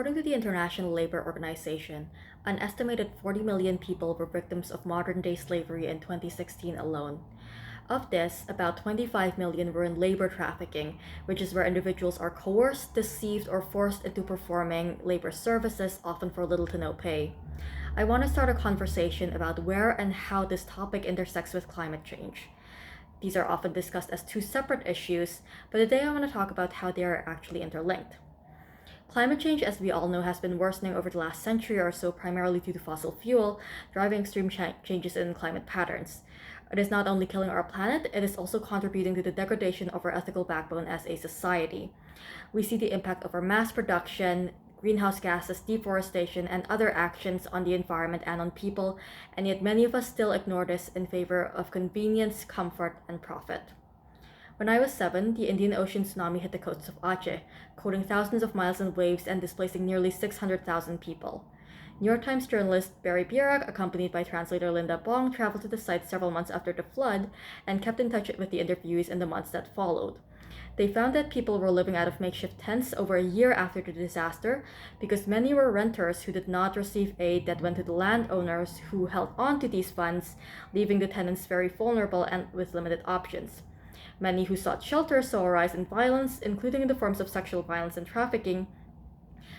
According to the International Labor Organization, an estimated 40 million people were victims of modern day slavery in 2016 alone. Of this, about 25 million were in labor trafficking, which is where individuals are coerced, deceived, or forced into performing labor services, often for little to no pay. I want to start a conversation about where and how this topic intersects with climate change. These are often discussed as two separate issues, but today I want to talk about how they are actually interlinked. Climate change, as we all know, has been worsening over the last century or so, primarily due to fossil fuel, driving extreme changes in climate patterns. It is not only killing our planet, it is also contributing to the degradation of our ethical backbone as a society. We see the impact of our mass production, greenhouse gases, deforestation, and other actions on the environment and on people, and yet many of us still ignore this in favor of convenience, comfort, and profit. When I was 7, the Indian Ocean tsunami hit the coasts of Aceh, coating thousands of miles in waves and displacing nearly 600,000 people. New York Times journalist Barry Bierak, accompanied by translator Linda Bong, traveled to the site several months after the flood and kept in touch with the interviewees in the months that followed. They found that people were living out of makeshift tents over a year after the disaster because many were renters who did not receive aid that went to the landowners who held on to these funds, leaving the tenants very vulnerable and with limited options. Many who sought shelter saw a rise in violence, including in the forms of sexual violence and trafficking.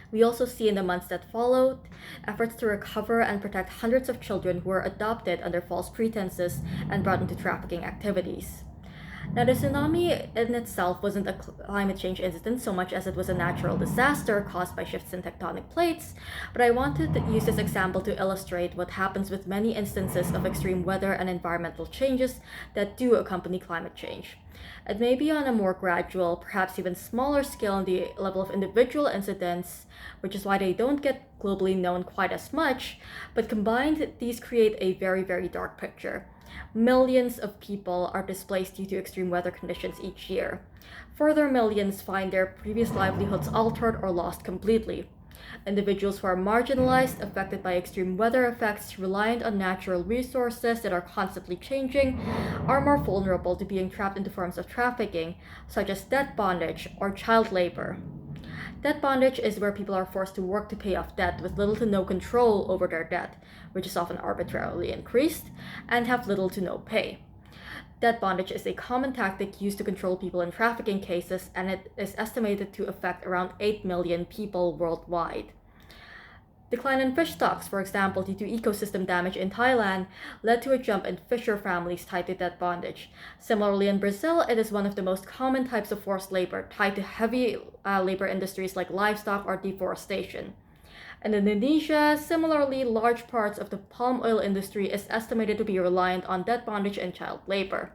We also see in the months that followed efforts to recover and protect hundreds of children who were adopted under false pretenses and brought into trafficking activities. Now, the tsunami in itself wasn't a climate change incident so much as it was a natural disaster caused by shifts in tectonic plates, but I wanted to use this example to illustrate what happens with many instances of extreme weather and environmental changes that do accompany climate change. It may be on a more gradual, perhaps even smaller scale in the level of individual incidents, which is why they don't get globally known quite as much, but combined, these create a very, very dark picture. Millions of people are displaced due to extreme weather conditions each year. Further millions find their previous livelihoods altered or lost completely. Individuals who are marginalized, affected by extreme weather effects, reliant on natural resources that are constantly changing, are more vulnerable to being trapped into forms of trafficking, such as debt bondage or child labor. Debt bondage is where people are forced to work to pay off debt with little to no control over their debt, which is often arbitrarily increased, and have little to no pay. Debt bondage is a common tactic used to control people in trafficking cases, and it is estimated to affect around 8 million people worldwide. Decline in fish stocks, for example, due to ecosystem damage in Thailand, led to a jump in fisher families tied to debt bondage. Similarly, in Brazil, it is one of the most common types of forced labor, tied to heavy labor industries like livestock or deforestation. In Indonesia, similarly, large parts of the palm oil industry is estimated to be reliant on debt bondage and child labor.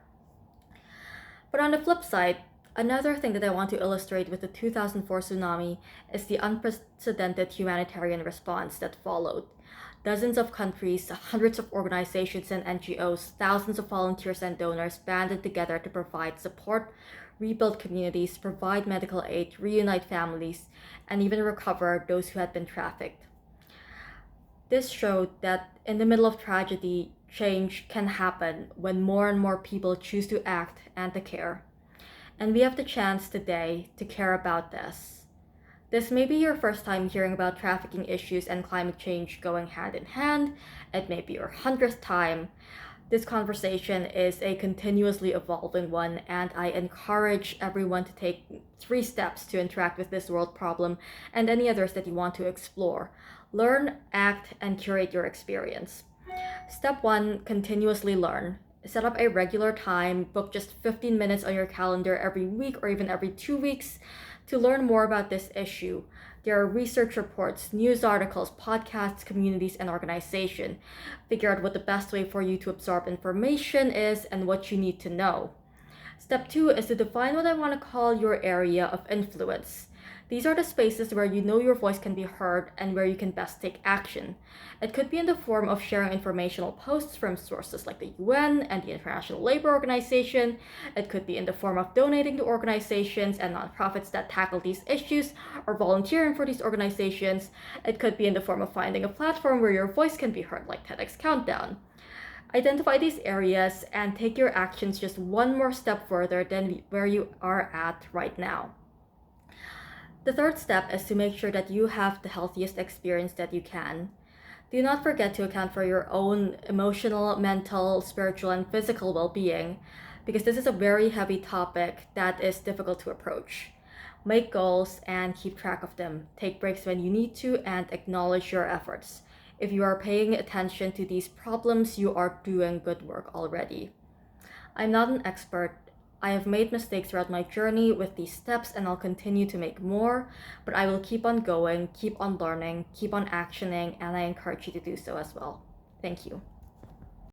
But on the flip side, another thing that I want to illustrate with the 2004 tsunami is the unprecedented humanitarian response that followed. Dozens of countries, hundreds of organizations and NGOs, thousands of volunteers and donors banded together to provide support, rebuild communities, provide medical aid, reunite families, and even recover those who had been trafficked. This showed that in the middle of tragedy, change can happen when more and more people choose to act and to care. And we have the chance today to care about this. This may be your first time hearing about trafficking issues and climate change going hand in hand. It may be your 100th time. This conversation is a continuously evolving one, and I encourage everyone to take 3 steps to interact with this world problem and any others that you want to explore. Learn, act, and curate your experience. Step 1, continuously learn. Set up a regular time, book just 15 minutes on your calendar every week or even every 2 weeks to learn more about this issue. There are research reports, news articles, podcasts, communities, and organizations. Figure out what the best way for you to absorb information is and what you need to know. Step 2 is to define what I want to call your area of influence. These are the spaces where you know your voice can be heard and where you can best take action. It could be in the form of sharing informational posts from sources like the UN and the International Labor Organization. It could be in the form of donating to organizations and nonprofits that tackle these issues or volunteering for these organizations. It could be in the form of finding a platform where your voice can be heard, like TEDx Countdown. Identify these areas and take your actions just one more step further than where you are at right now. The third step is to make sure that you have the healthiest experience that you can. Do not forget to account for your own emotional, mental, spiritual, and physical well being, because this is a very heavy topic that is difficult to approach. Make goals and keep track of them. Take breaks when you need to and acknowledge your efforts. If you are paying attention to these problems, you are doing good work already. I'm not an expert. I have made mistakes throughout my journey with these steps and I'll continue to make more, but I will keep on going, keep on learning, keep on actioning, and I encourage you to do so as well. Thank you.